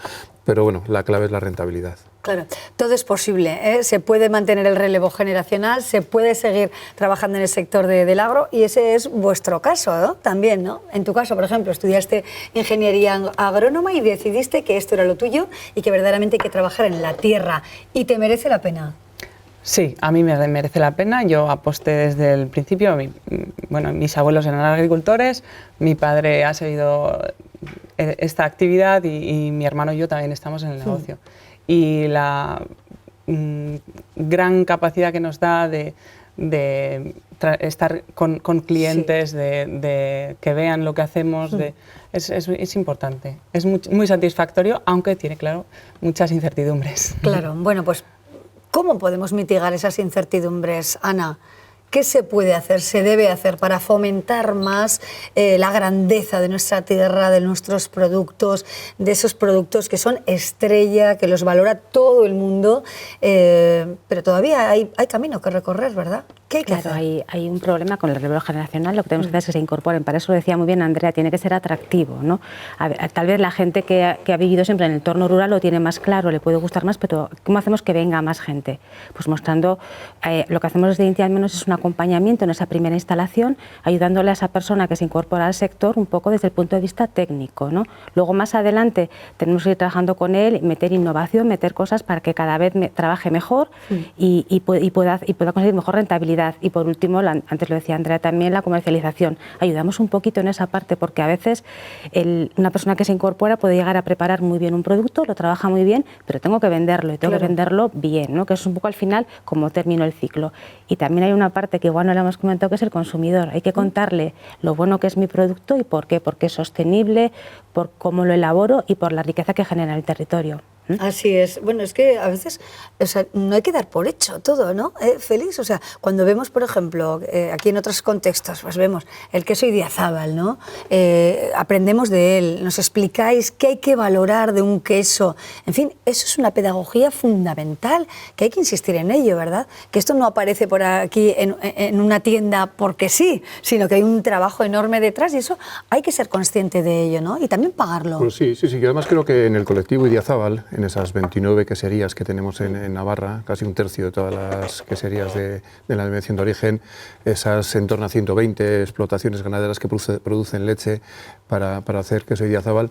Pero bueno, la clave es la rentabilidad. Claro, todo es posible, ¿eh? Se puede mantener el relevo generacional, se puede seguir trabajando en el sector del agro, y ese es vuestro caso, ¿no? También, ¿no? En tu caso, por ejemplo, estudiaste ingeniería agrónoma y decidiste que esto era lo tuyo y que verdaderamente hay que trabajar en la tierra. ¿Y te merece la pena? Sí, a mí me merece la pena. Yo aposté desde el principio. Mis abuelos eran agricultores, mi padre ha seguido esta actividad y mi hermano y yo también estamos en el negocio. Y la gran capacidad que nos da de estar con clientes, de que vean lo que hacemos, es importante. Es muy satisfactorio, aunque tiene, claro, muchas incertidumbres. Claro, bueno, pues ¿cómo podemos mitigar esas incertidumbres, Ana? ¿Qué se puede hacer, se debe hacer para fomentar más la grandeza de nuestra tierra, de nuestros productos, de esos productos que son estrella, que los valora todo el mundo? Pero todavía hay camino que recorrer, ¿verdad? ¿Qué hay que hacer? Hay un problema con el relevo generacional. Lo que tenemos que hacer es que se incorporen. Para eso lo decía muy bien Andrea, tiene que ser atractivo, ¿no? Tal vez la gente que ha vivido siempre en el entorno rural lo tiene más claro, le puede gustar más, pero ¿cómo hacemos que venga más gente? Pues mostrando, lo que hacemos desde Inti al menos es una acompañamiento en esa primera instalación, ayudándole a esa persona que se incorpora al sector un poco desde el punto de vista técnico, ¿no? Luego más adelante tenemos que ir trabajando con él, meter innovación, meter cosas para que cada vez trabaje mejor y pueda conseguir mejor rentabilidad. Y por último, antes lo decía Andrea también, la comercialización. Ayudamos un poquito en esa parte porque a veces una persona que se incorpora puede llegar a preparar muy bien un producto, lo trabaja muy bien, pero tengo que venderlo y tengo que venderlo bien, ¿no? Que es un poco al final como termino el ciclo. Y también hay una parte que igual no le hemos comentado, que es el consumidor. Hay que contarle lo bueno que es mi producto y por qué, porque es sostenible, por cómo lo elaboro y por la riqueza que genera el territorio. Así es. Bueno, es que a veces, o sea, no hay que dar por hecho todo, ¿no? Félix, o sea, cuando vemos, por ejemplo, aquí en otros contextos, pues vemos el queso Idiazábal, ¿no? Aprendemos de él, nos explicáis qué hay que valorar de un queso. En fin, eso es una pedagogía fundamental, que hay que insistir en ello, ¿verdad? Que esto no aparece por aquí en una tienda porque sí, sino que hay un trabajo enorme detrás y eso hay que ser consciente de ello, ¿no? Y también pagarlo. Pues sí, y además creo que en el colectivo Idiazábal, en esas 29 queserías que tenemos en Navarra, casi un tercio de todas las queserías de la denominación de origen, esas en torno a 120 explotaciones ganaderas que producen leche para hacer queso Idiazábal.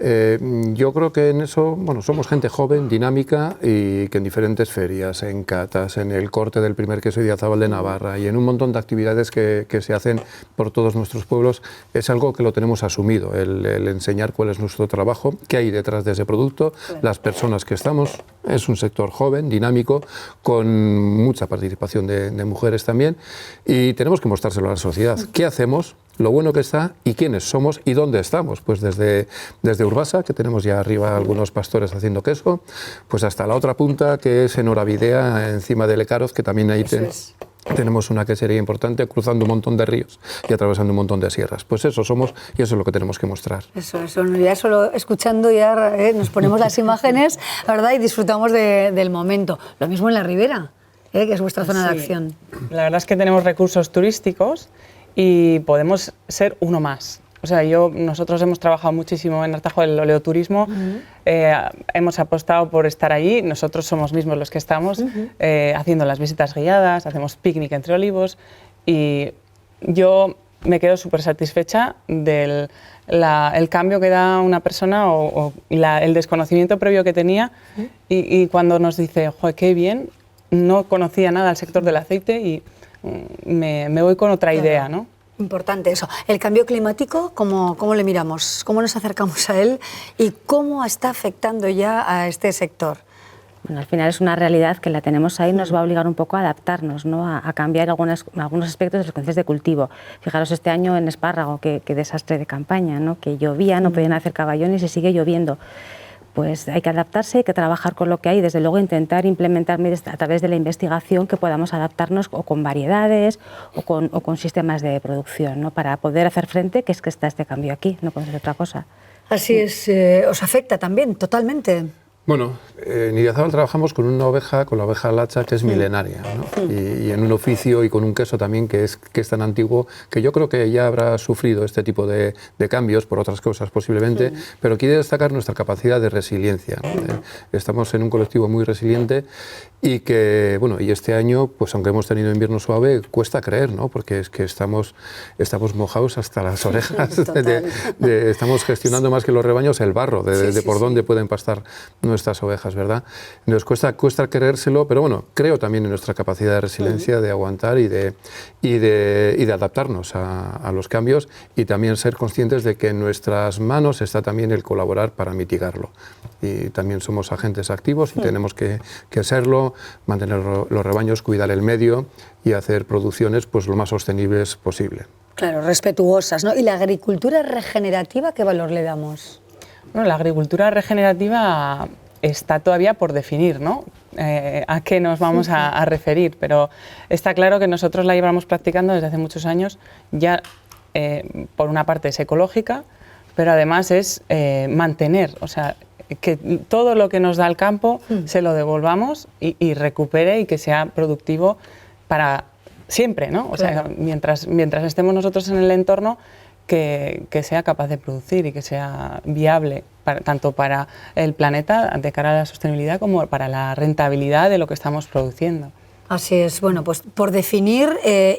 Yo creo que en eso, bueno, somos gente joven, dinámica y que en diferentes ferias, en catas, en el corte del primer queso Idiazábal de Navarra y en un montón de actividades que se hacen por todos nuestros pueblos, es algo que lo tenemos asumido, el enseñar cuál es nuestro trabajo, qué hay detrás de ese producto, las personas que estamos. Es un sector joven, dinámico, con mucha participación de mujeres también y tenemos que mostrárselo a la sociedad. ¿Qué hacemos? Lo bueno que está y quiénes somos y dónde estamos. Pues desde Urbasa, que tenemos ya arriba algunos pastores haciendo queso, pues hasta la otra punta, que es en Oravidea, encima de Lecaroz, que también ahí tenemos una quesería importante, cruzando un montón de ríos y atravesando un montón de sierras. Pues eso somos y eso es lo que tenemos que mostrar. Eso, ya solo escuchando ya nos ponemos las imágenes, ¿verdad? Y disfrutamos del momento. Lo mismo en la Ribera, que es vuestra zona de acción. La verdad es que tenemos recursos turísticos y podemos ser uno más. O sea, nosotros hemos trabajado muchísimo en Artajo el oleoturismo, hemos apostado por estar allí, nosotros somos mismos los que estamos haciendo las visitas guiadas, hacemos picnic entre olivos y yo me quedo súper satisfecha del el cambio que da una persona o el desconocimiento previo que tenía y cuando nos dice, joder, qué bien, no conocía nada del sector del aceite y me voy con otra idea, ¿no? Importante eso. El cambio climático, ¿cómo le miramos? ¿Cómo nos acercamos a él? ¿Y cómo está afectando ya a este sector? Bueno, al final es una realidad que la tenemos ahí, nos va a obligar un poco a adaptarnos, ¿no? a cambiar algunos aspectos de los conceptos de cultivo. Fijaros este año en espárrago, qué desastre de campaña, ¿no? Que llovía, no podían hacer caballones y sigue lloviendo. Pues hay que adaptarse, hay que trabajar con lo que hay y desde luego intentar implementar a través de la investigación que podamos adaptarnos o con variedades o con sistemas de producción, ¿no? Para poder hacer frente, que es que está este cambio aquí, no podemos hacer otra cosa. Así es, ¿os afecta también totalmente? Bueno, en Idiazábal trabajamos con una oveja, con la oveja lacha, que es milenaria, ¿no? Y en un oficio y con un queso también que es tan antiguo que yo creo que ya habrá sufrido este tipo de cambios por otras cosas posiblemente, pero quiere destacar nuestra capacidad de resiliencia, ¿no? Estamos en un colectivo muy resiliente y que, bueno, y este año, pues aunque hemos tenido invierno suave, cuesta creer, ¿no? Porque es que estamos mojados hasta las orejas, estamos gestionando más que los rebaños el barro, de por dónde pueden pastar nuestras ovejas, ¿verdad? Nos cuesta creérselo, pero bueno, creo también en nuestra capacidad de resiliencia, de aguantar y de adaptarnos a los cambios y también ser conscientes de que en nuestras manos está también el colaborar para mitigarlo. Y también somos agentes activos y tenemos que serlo, mantener los rebaños, cuidar el medio y hacer producciones pues lo más sostenibles posible. Claro, respetuosas, ¿no? ¿Y la agricultura regenerativa qué valor le damos? Bueno, la agricultura regenerativa está todavía por definir, ¿no? A qué nos vamos a referir, pero está claro que nosotros la llevamos practicando desde hace muchos años. Ya, por una parte, es ecológica, pero además es mantener, o sea, que todo lo que nos da el campo se lo devolvamos y recupere y que sea productivo para siempre, ¿no? O sea, mientras estemos nosotros en el entorno, que sea capaz de producir y que sea viable tanto para el planeta de cara a la sostenibilidad como para la rentabilidad de lo que estamos produciendo. Así es. Bueno, pues por definir,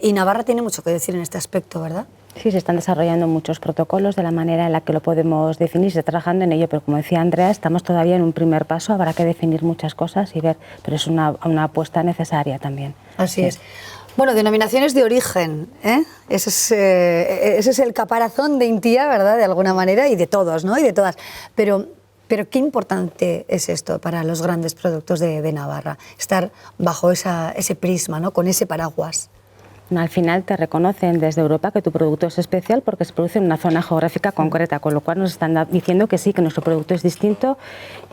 y Navarra tiene mucho que decir en este aspecto, ¿verdad? Sí, se están desarrollando muchos protocolos de la manera en la que lo podemos definir, se está trabajando en ello, pero como decía Andrea, estamos todavía en un primer paso, habrá que definir muchas cosas y ver, pero es una apuesta necesaria también. Así es. Bueno, denominaciones de origen, ¿eh? Ese es el caparazón de Intia, ¿verdad?, de alguna manera, y de todos, ¿no?, y de todas. Pero qué importante es esto para los grandes productos de Navarra, estar bajo ese prisma, ¿no?, con ese paraguas. Al final te reconocen desde Europa que tu producto es especial porque se produce en una zona geográfica concreta, con lo cual nos están diciendo que sí, que nuestro producto es distinto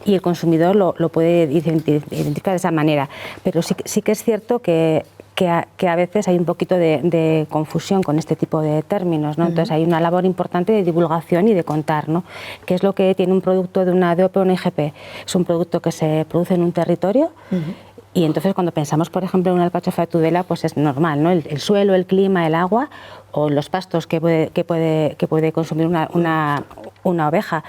y el consumidor lo puede identificar de esa manera. Pero sí que es cierto que a veces hay un poquito de confusión con este tipo de términos, ¿no? Entonces hay una labor importante de divulgación y de contar, ¿no?, qué es lo que tiene un producto de una DOP o una IGP. Es un producto que se produce en un territorio. Y entonces cuando pensamos, por ejemplo, en una alcachofa de Tudela, pues es normal, ¿no?, el suelo, el clima, el agua o los pastos que puede consumir una oveja.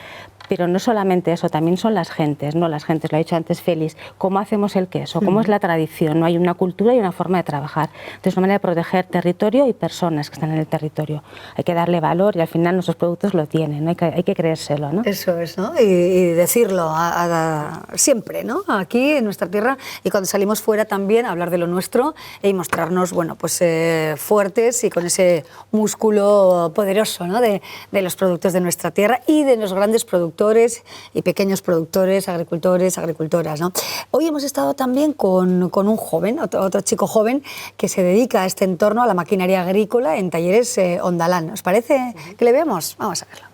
Pero no solamente eso, también son las gentes, ¿no? Las gentes, lo ha dicho antes Félix, cómo hacemos el queso, cómo es la tradición, ¿no? Hay una cultura y una forma de trabajar. Entonces, una manera de proteger territorio y personas que están en el territorio. Hay que darle valor y al final nuestros productos lo tienen, ¿no? Hay que creérselo, ¿no? Eso es, ¿no? Y decirlo siempre, ¿no?, aquí en nuestra tierra, y cuando salimos fuera también hablar de lo nuestro y mostrarnos, bueno, pues fuertes y con ese músculo poderoso, ¿no?, de los productos de nuestra tierra y de los grandes productores y pequeños productores, agricultores, agricultoras, ¿no? Hoy hemos estado también con un joven, otro chico joven, que se dedica a este entorno, a la maquinaria agrícola, en Talleres Ondalán. ¿Os parece que le veamos? Vamos a verlo.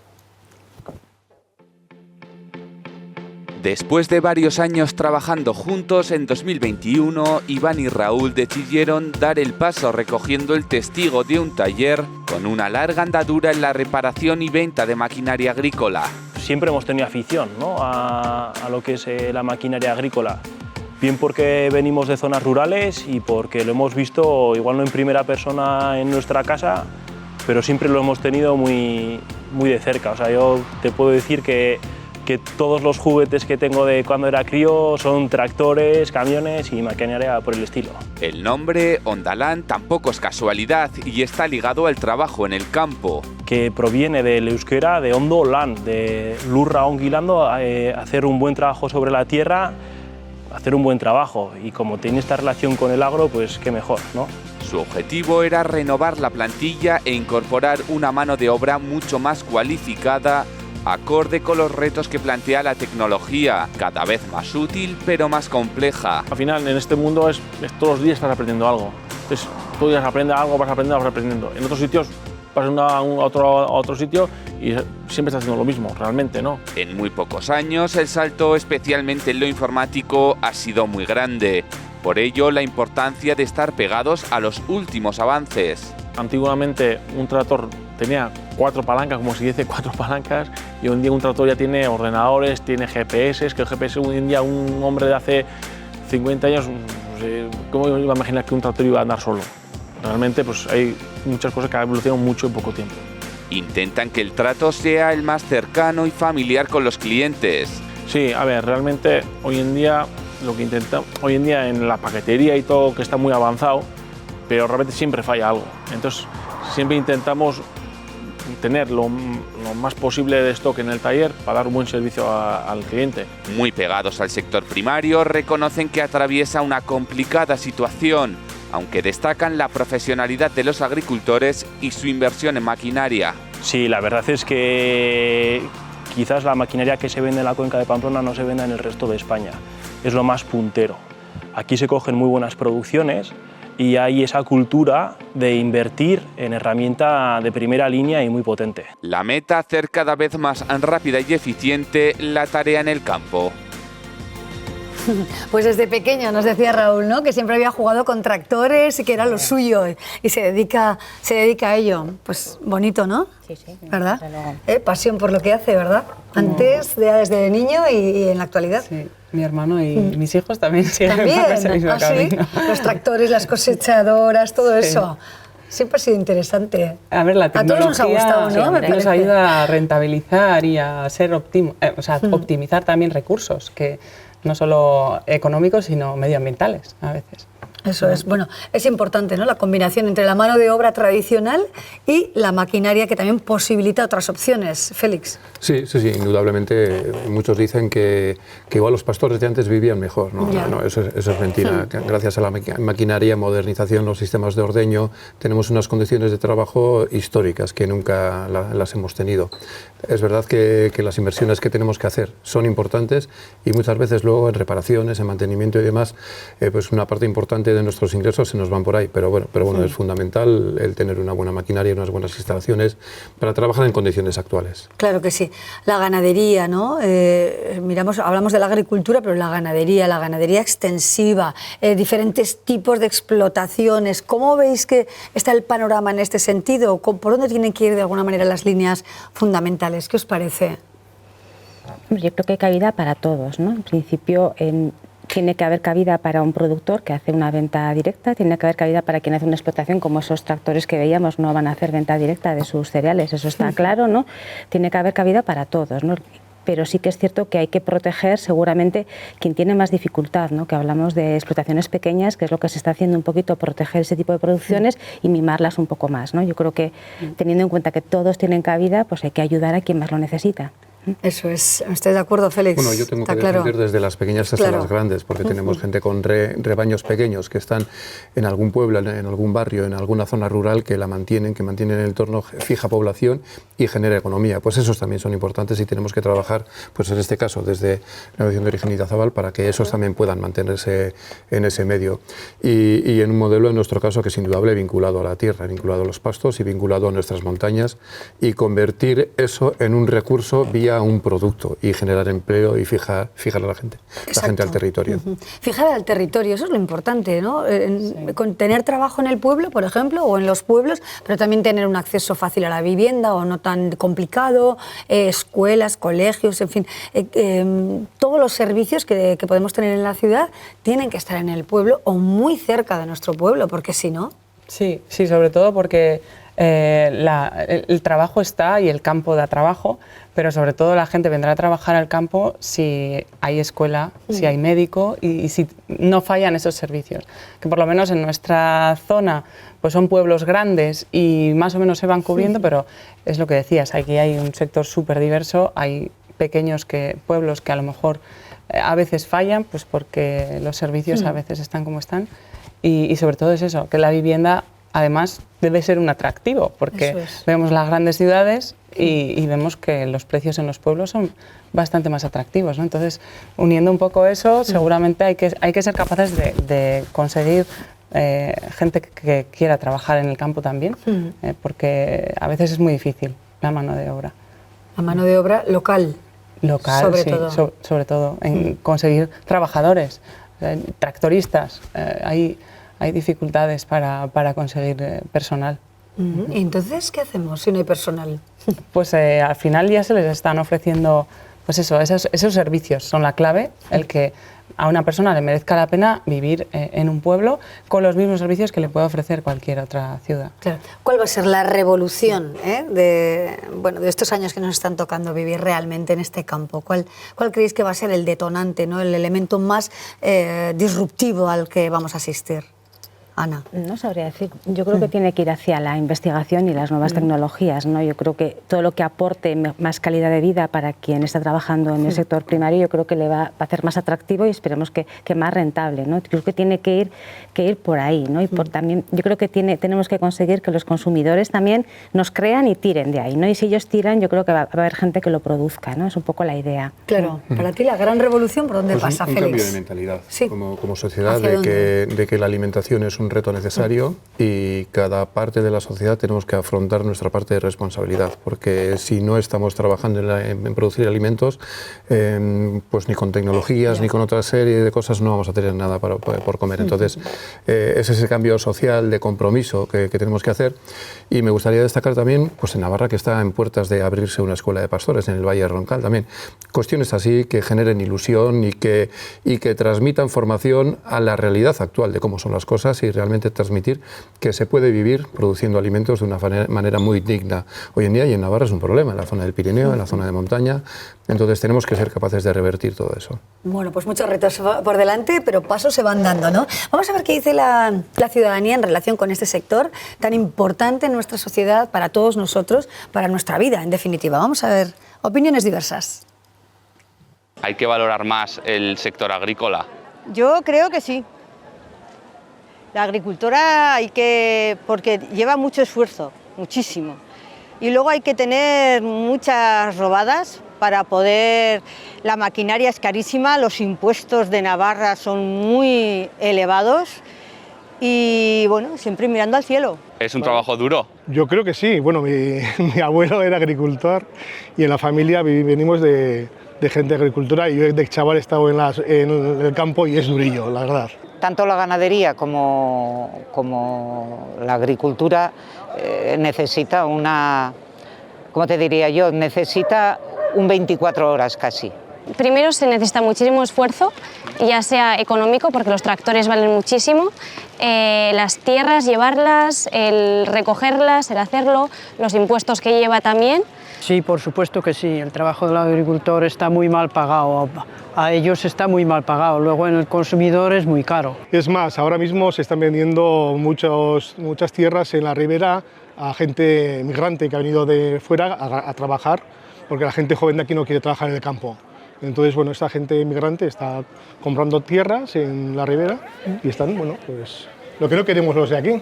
Después de varios años trabajando juntos, en 2021, Iván y Raúl decidieron dar el paso recogiendo el testigo de un taller con una larga andadura en la reparación y venta de maquinaria agrícola. Siempre hemos tenido afición, ¿no?, a lo que es la maquinaria agrícola, bien porque venimos de zonas rurales y porque lo hemos visto, igual no en primera persona en nuestra casa, pero siempre lo hemos tenido muy de cerca. O sea, yo te puedo decir que todos los juguetes que tengo de cuando era crío son tractores, camiones y maquinaria por el estilo. El nombre Ondalán tampoco es casualidad y está ligado al trabajo en el campo. Que proviene del euskera de ondo lan, de lurra ongilando, hacer un buen trabajo sobre la tierra, hacer un buen trabajo. Y como tiene esta relación con el agro, pues qué mejor, ¿no? Su objetivo era renovar la plantilla e incorporar una mano de obra mucho más cualificada, acorde con los retos que plantea la tecnología, cada vez más útil pero más compleja. Al final, en este mundo es todos los días estás aprendiendo algo. Entonces, tú ya aprendes algo, vas aprendiendo. En otros sitios vas a otro sitio y siempre estás haciendo lo mismo, realmente, ¿no? En muy pocos años, el salto, especialmente en lo informático, ha sido muy grande. Por ello, la importancia de estar pegados a los últimos avances. Antiguamente, un tractor tenía 4 palancas, como se dice, 4 palancas, y hoy en día un tractor ya tiene ordenadores, tiene GPS, que el GPS hoy en día un hombre de hace 50 años, no sé, ¿cómo iba a imaginar que un tractor iba a andar solo? Realmente pues hay muchas cosas que han evolucionado mucho en poco tiempo. Intentan que el trato sea el más cercano y familiar con los clientes. Sí, a ver, realmente hoy en día lo que intentamos, hoy en día en la paquetería y todo que está muy avanzado, pero realmente siempre falla algo. Entonces siempre intentamos tener lo más posible de stock en el taller para dar un buen servicio al cliente. Muy pegados al sector primario, reconocen que atraviesa una complicada situación, aunque destacan la profesionalidad de los agricultores y su inversión en maquinaria. Sí, la verdad es que quizás la maquinaria que se vende en la cuenca de Pamplona no se vende en el resto de España. Es lo más puntero. Aquí se cogen muy buenas producciones y hay esa cultura de invertir en herramienta de primera línea y muy potente. La meta, hacer cada vez más rápida y eficiente la tarea en el campo. Pues desde pequeño nos decía Raúl, ¿no?, que siempre había jugado con tractores y que era lo suyo y se dedica a ello. Pues bonito, ¿no? Sí, sí. ¿Verdad? Pasión por lo que hace, ¿verdad? Antes, desde niño y en la actualidad. Sí, mi hermano y mis hijos también siguen ese mismo camino. Los tractores, las cosechadoras, todo eso. Siempre ha sido interesante. A ver, la tecnología a todos nos ha gustado, ¿no? Nos ayuda a rentabilizar y a ser optimizar también recursos, que no solo económicos, sino medioambientales a veces. Eso es, bueno, es importante, ¿no?, la combinación entre la mano de obra tradicional y la maquinaria que también posibilita otras opciones. Félix. Sí, indudablemente. Muchos dicen que igual los pastores de antes vivían mejor, ¿no? No, eso es mentira. Sí. Gracias a la maquinaria, modernización, los sistemas de ordeño, tenemos unas condiciones de trabajo históricas que nunca las hemos tenido. Es verdad que las inversiones que tenemos que hacer son importantes y muchas veces luego en reparaciones, en mantenimiento y demás, pues una parte importante de nuestros ingresos se nos van por ahí, pero bueno, sí, es fundamental el tener una buena maquinaria y unas buenas instalaciones para trabajar en condiciones actuales. Claro que sí. La ganadería, ¿no? Hablamos de la agricultura, pero la ganadería extensiva, diferentes tipos de explotaciones. ¿Cómo veis que está el panorama en este sentido? ¿Por dónde tienen que ir de alguna manera las líneas fundamentales? ¿Qué os parece? Yo creo que hay cabida para todos, ¿no? En principio, tiene que haber cabida para un productor que hace una venta directa, tiene que haber cabida para quien hace una explotación, como esos tractores que veíamos no van a hacer venta directa de sus cereales, eso está claro, ¿no? Tiene que haber cabida para todos, ¿no? Pero sí que es cierto que hay que proteger seguramente quien tiene más dificultad, ¿no? Que hablamos de explotaciones pequeñas, que es lo que se está haciendo un poquito, proteger ese tipo de producciones y mimarlas un poco más, ¿no? Yo creo que teniendo en cuenta que todos tienen cabida, pues hay que ayudar a quien más lo necesita. Eso es. ¿Estoy de acuerdo, Félix? Bueno, yo tengo que defender desde las pequeñas hasta las grandes, porque tenemos gente con rebaños pequeños que están en algún pueblo, en algún barrio, en alguna zona rural que mantienen el entorno, fija población y genera economía. Pues esos también son importantes y tenemos que trabajar, pues en este caso, desde la Asociación de Origen Idiazabal, para que esos también puedan mantenerse en ese medio. Y en un modelo, en nuestro caso, que es indudable, vinculado a la tierra, vinculado a los pastos y vinculado a nuestras montañas, y convertir eso en un recurso vía un producto y generar empleo y fijar a la gente al territorio. Fijar al territorio, eso es lo importante, ¿no? Con tener trabajo en el pueblo, por ejemplo, o en los pueblos, pero también tener un acceso fácil a la vivienda o no tan complicado, escuelas, colegios, en fin, todos los servicios que podemos tener en la ciudad tienen que estar en el pueblo o muy cerca de nuestro pueblo, porque si no... Sí, sobre todo porque el trabajo está y el campo da trabajo, pero sobre todo la gente vendrá a trabajar al campo si hay escuela, si hay médico y si no fallan esos servicios. Que por lo menos en nuestra zona pues son pueblos grandes y más o menos se van cubriendo, pero es lo que decías, aquí hay un sector súper diverso, hay pequeños pueblos que a lo mejor a veces fallan, pues porque los servicios a veces están como están y sobre todo es eso, que la vivienda además debe ser un atractivo, porque vemos las grandes ciudades y vemos que los precios en los pueblos son bastante más atractivos, ¿no? Entonces, uniendo un poco eso, seguramente hay que ser capaces de conseguir gente que quiera trabajar en el campo también, porque a veces es muy difícil la mano de obra. La mano de obra local. Sobre todo, en conseguir trabajadores, tractoristas, hay dificultades para conseguir personal. ¿Y entonces qué hacemos si no hay personal? Pues al final ya se les están ofreciendo, pues esos servicios son la clave, el que a una persona le merezca la pena vivir en un pueblo con los mismos servicios que le puede ofrecer cualquier otra ciudad. Claro. ¿Cuál va a ser la revolución de estos años que nos están tocando vivir realmente en este campo? ¿Cuál creéis que va a ser el detonante, ¿no? El elemento más disruptivo al que vamos a asistir? Ana. No sabría decir. Yo creo que tiene que ir hacia la investigación y las nuevas tecnologías, ¿no? Yo creo que todo lo que aporte más calidad de vida para quien está trabajando en el sector primario, yo creo que le va a hacer más atractivo y esperemos que más rentable, ¿no? Creo que tiene que ir por ahí, ¿no? Y también yo creo que tenemos que conseguir que los consumidores también nos crean y tiren de ahí, ¿no? Y si ellos tiran, yo creo que va a haber gente que lo produzca, ¿no? Es un poco la idea. Claro. Para ti la gran revolución, ¿por dónde pasa, Félix? Un cambio de mentalidad como sociedad, de que la alimentación es un reto necesario y cada parte de la sociedad tenemos que afrontar nuestra parte de responsabilidad, porque si no estamos trabajando en producir alimentos, pues ni con tecnologías ni con otra serie de cosas no vamos a tener nada por comer. Entonces es ese cambio social de compromiso que tenemos que hacer, y me gustaría destacar también pues en Navarra, que está en puertas de abrirse una escuela de pastores en el Valle de Roncal también. Cuestiones así que generen ilusión y que transmitan formación a la realidad actual de cómo son las cosas y realmente transmitir que se puede vivir produciendo alimentos de una manera muy digna. Hoy en día, y en Navarra es un problema, en la zona del Pirineo, en la zona de montaña, entonces tenemos que ser capaces de revertir todo eso. Bueno, pues muchos retos por delante, pero pasos se van dando, ¿no? Vamos a ver qué dice la ciudadanía en relación con este sector tan importante en nuestra sociedad, para todos nosotros, para nuestra vida, en definitiva. Vamos a ver opiniones diversas. ¿Hay que valorar más el sector agrícola? Yo creo que sí. La agricultura porque lleva mucho esfuerzo, muchísimo. Y luego hay que tener muchas robadas para poder... La maquinaria es carísima, los impuestos de Navarra son muy elevados y, bueno, siempre mirando al cielo. ¿Es un trabajo duro? Yo creo que sí. Bueno, mi abuelo era agricultor y en la familia venimos de gente de agricultura y yo de chaval he estado en el campo y es durillo, la verdad. Tanto la ganadería como la agricultura necesita ¿cómo te diría yo? Necesita un 24 horas casi. Primero se necesita muchísimo esfuerzo, ya sea económico, porque los tractores valen muchísimo, las tierras, llevarlas, el recogerlas, el hacerlo, los impuestos que lleva también. Sí, por supuesto que sí, el trabajo del agricultor está muy mal pagado, a ellos está muy mal pagado, luego en el consumidor es muy caro. Es más, ahora mismo se están vendiendo muchas tierras en la ribera a gente migrante que ha venido de fuera a trabajar, porque la gente joven de aquí no quiere trabajar en el campo. Entonces, bueno, esta gente inmigrante está comprando tierras en la ribera y están, bueno, pues lo que no queremos los de aquí.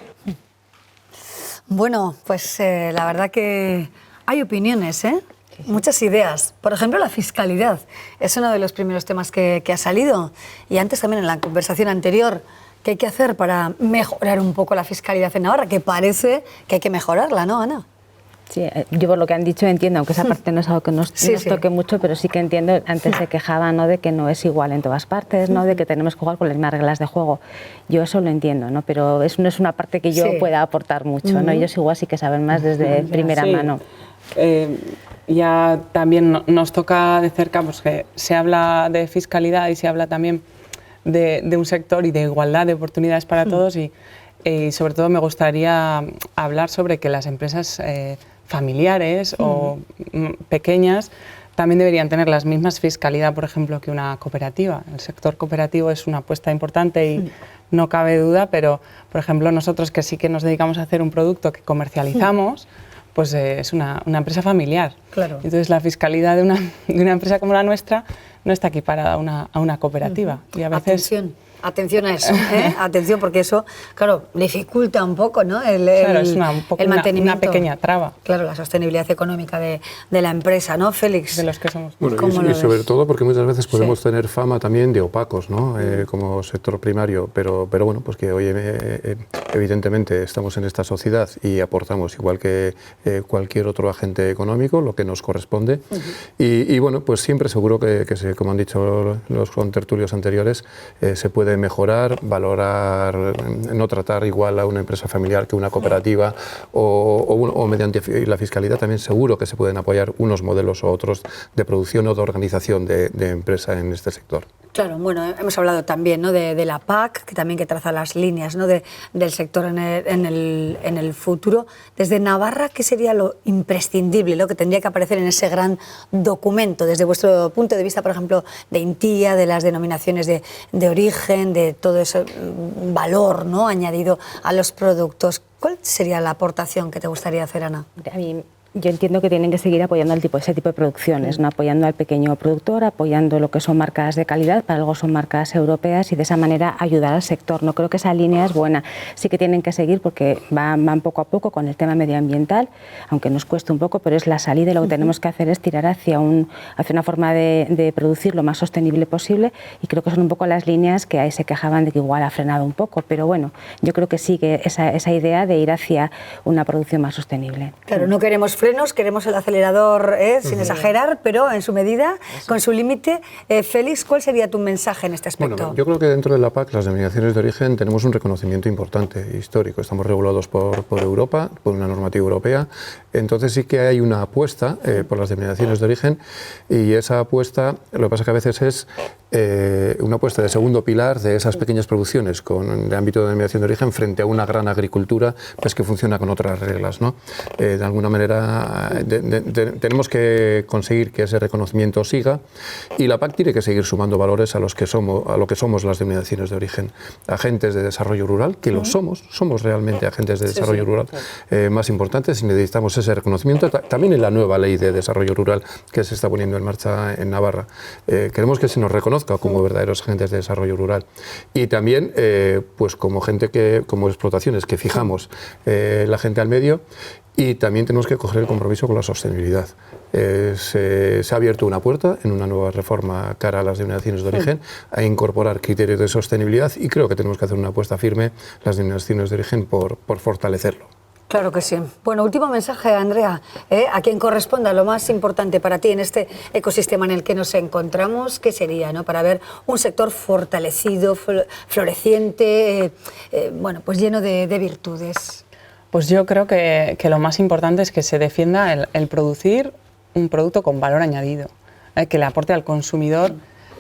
Bueno, pues la verdad que hay opiniones, ¿eh? Muchas ideas. Por ejemplo, la fiscalidad es uno de los primeros temas que ha salido. Y antes también en la conversación anterior, ¿qué hay que hacer para mejorar un poco la fiscalidad en Navarra? Que parece que hay que mejorarla, ¿no, Ana? Sí, yo por lo que han dicho entiendo, aunque esa parte no es algo que nos toque mucho, pero sí que entiendo, antes se quejaban, ¿no?, de que no es igual en todas partes, ¿no?, de que tenemos que jugar con las mismas reglas de juego. Yo eso lo entiendo, ¿no?, pero eso no es una parte que yo pueda aportar mucho, ¿no? Ellos igual sí que saben más desde primera mano. Ya también nos toca de cerca, pues que se habla de fiscalidad y se habla también de un sector y de igualdad de oportunidades para todos y sobre todo me gustaría hablar sobre que las empresas familiares o pequeñas también deberían tener las mismas fiscalidad, por ejemplo, que una cooperativa. El sector cooperativo es una apuesta importante y no cabe duda, pero, por ejemplo, nosotros que sí que nos dedicamos a hacer un producto que comercializamos, pues es una empresa familiar. Claro. Entonces, la fiscalidad de una empresa como la nuestra no está equiparada a una cooperativa. Y a veces... Atención a eso, ¿eh? Atención, porque eso, claro, dificulta un poco, ¿no?, el mantenimiento. Una pequeña traba. Claro, la sostenibilidad económica de la empresa, ¿no, Félix? De los que somos. Bueno, y sobre todo porque muchas veces podemos tener fama también de opacos, ¿no?, como sector primario, pero bueno, pues que hoy evidentemente estamos en esta sociedad y aportamos igual que cualquier otro agente económico lo que nos corresponde. Y bueno, pues siempre seguro que como han dicho los contertulios anteriores, se puede mejorar, valorar, no tratar igual a una empresa familiar que una cooperativa o mediante la fiscalidad también seguro que se pueden apoyar unos modelos u otros de producción o de organización de empresa en este sector. Claro, bueno, hemos hablado también, ¿no?, de la PAC, que también que traza las líneas, ¿no?, del sector en el futuro. Desde Navarra, ¿qué sería lo imprescindible, lo que tendría que aparecer en ese gran documento? Desde vuestro punto de vista, por ejemplo, de INTIA, de las denominaciones de origen, de todo ese valor, ¿no?, añadido a los productos. ¿Cuál sería la aportación que te gustaría hacer, Ana? A mí, yo entiendo que tienen que seguir apoyando ese tipo de producciones, ¿no?, apoyando al pequeño productor, apoyando lo que son marcas de calidad, para algo son marcas europeas y de esa manera ayudar al sector. No creo que esa línea es buena. Sí que tienen que seguir porque van poco a poco con el tema medioambiental, aunque nos cueste un poco, pero es la salida y lo que tenemos que hacer es tirar hacia una forma de producir lo más sostenible posible y creo que son un poco las líneas que ahí se quejaban de que igual ha frenado un poco, pero bueno, yo creo que sigue esa idea de ir hacia una producción más sostenible. Claro, no queremos frenos, queremos el acelerador sin exagerar, pero en su medida, con su límite. Félix, ¿cuál sería tu mensaje en este aspecto? Bueno, yo creo que dentro de la PAC, las denominaciones de origen, tenemos un reconocimiento importante, histórico. Estamos regulados por Europa, por una normativa europea. Entonces sí que hay una apuesta por las denominaciones de origen, y esa apuesta, lo que pasa que a veces es una apuesta de segundo pilar de esas pequeñas producciones con el ámbito de denominación de origen frente a una gran agricultura pues que funciona con otras reglas, ¿no? De alguna manera tenemos que conseguir que ese reconocimiento siga, y la PAC tiene que seguir sumando valores a lo que somos las denominaciones de origen. Agentes de desarrollo rural, que lo somos realmente agentes de desarrollo rural más importantes, y necesitamos ese reconocimiento también en la nueva ley de desarrollo rural que se está poniendo en marcha en Navarra. Queremos que se nos reconozca como verdaderos agentes de desarrollo rural, y también pues como explotaciones que fijamos la gente al medio, y también tenemos que coger el compromiso con la sostenibilidad. Se ha abierto una puerta en una nueva reforma cara a las denominaciones de origen a incorporar criterios de sostenibilidad, y creo que tenemos que hacer una apuesta firme las denominaciones de origen por fortalecerlo. Claro que sí. Bueno, último mensaje, Andrea, a quien corresponda lo más importante para ti en este ecosistema en el que nos encontramos, ¿qué sería, no? Para ver un sector fortalecido, floreciente, bueno, pues lleno de virtudes. Pues yo creo que lo más importante es que se defienda el producir un producto con valor añadido, que le aporte al consumidor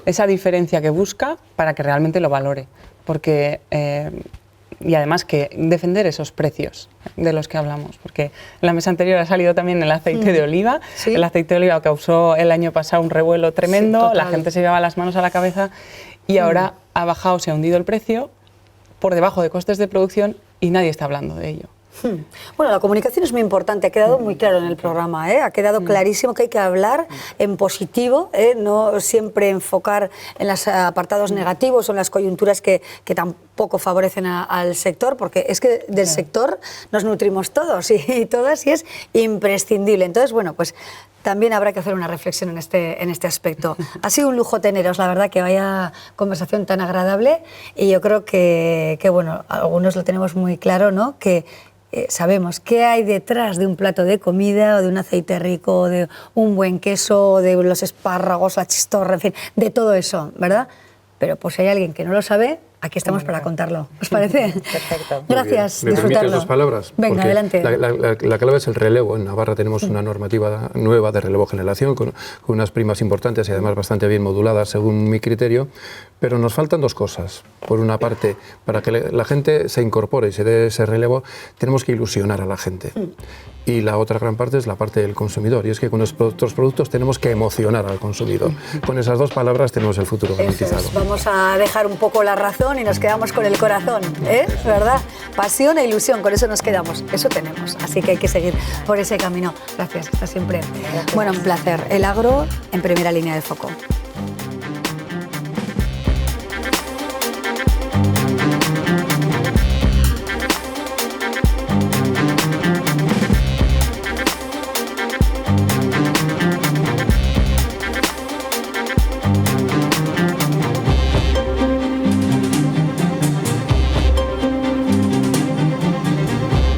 esa diferencia que busca para que realmente lo valore, porque y además que defender esos precios de los que hablamos, porque en la mesa anterior ha salido también el aceite de oliva. ¿Sí? El aceite de oliva causó el año pasado un revuelo tremendo, la gente se llevaba las manos a la cabeza, y ahora ha bajado, se ha hundido el precio por debajo de costes de producción, y nadie está hablando de ello. Bueno, la comunicación es muy importante, ha quedado muy claro en el programa, ha quedado clarísimo que hay que hablar en positivo, no siempre enfocar en los apartados negativos o en las coyunturas que tampoco favorecen al sector, porque es que del sector nos nutrimos todos y todas, y es imprescindible. Entonces, bueno, pues también habrá que hacer una reflexión en este aspecto. Ha sido un lujo teneros, la verdad, que vaya conversación tan agradable, y yo creo que bueno, algunos lo tenemos muy claro, ¿no? Que sabemos qué hay detrás de un plato de comida, o de un aceite rico, o de un buen queso, o de los espárragos, la chistorra, en fin, de todo eso, ¿verdad? Pero por si hay alguien que no lo sabe, aquí estamos para contarlo. ¿Os parece? Perfecto. Gracias, ¿Me permites dos palabras? Venga, porque adelante. La clave es el relevo. En Navarra tenemos una normativa nueva de relevo-generación con unas primas importantes y además bastante bien moduladas según mi criterio, pero nos faltan dos cosas. Por una parte, para que la gente se incorpore y se dé ese relevo, tenemos que ilusionar a la gente. Y la otra gran parte es la parte del consumidor, y es que con nuestros productos tenemos que emocionar al consumidor. Con esas dos palabras tenemos el futuro garantizado. Vamos a dejar un poco la razón y nos quedamos con el corazón, ¿verdad? Pasión e ilusión, con eso nos quedamos, eso tenemos, así que hay que seguir por ese camino. Gracias, hasta siempre. Gracias. Bueno, un placer. El agro en primera línea de foco.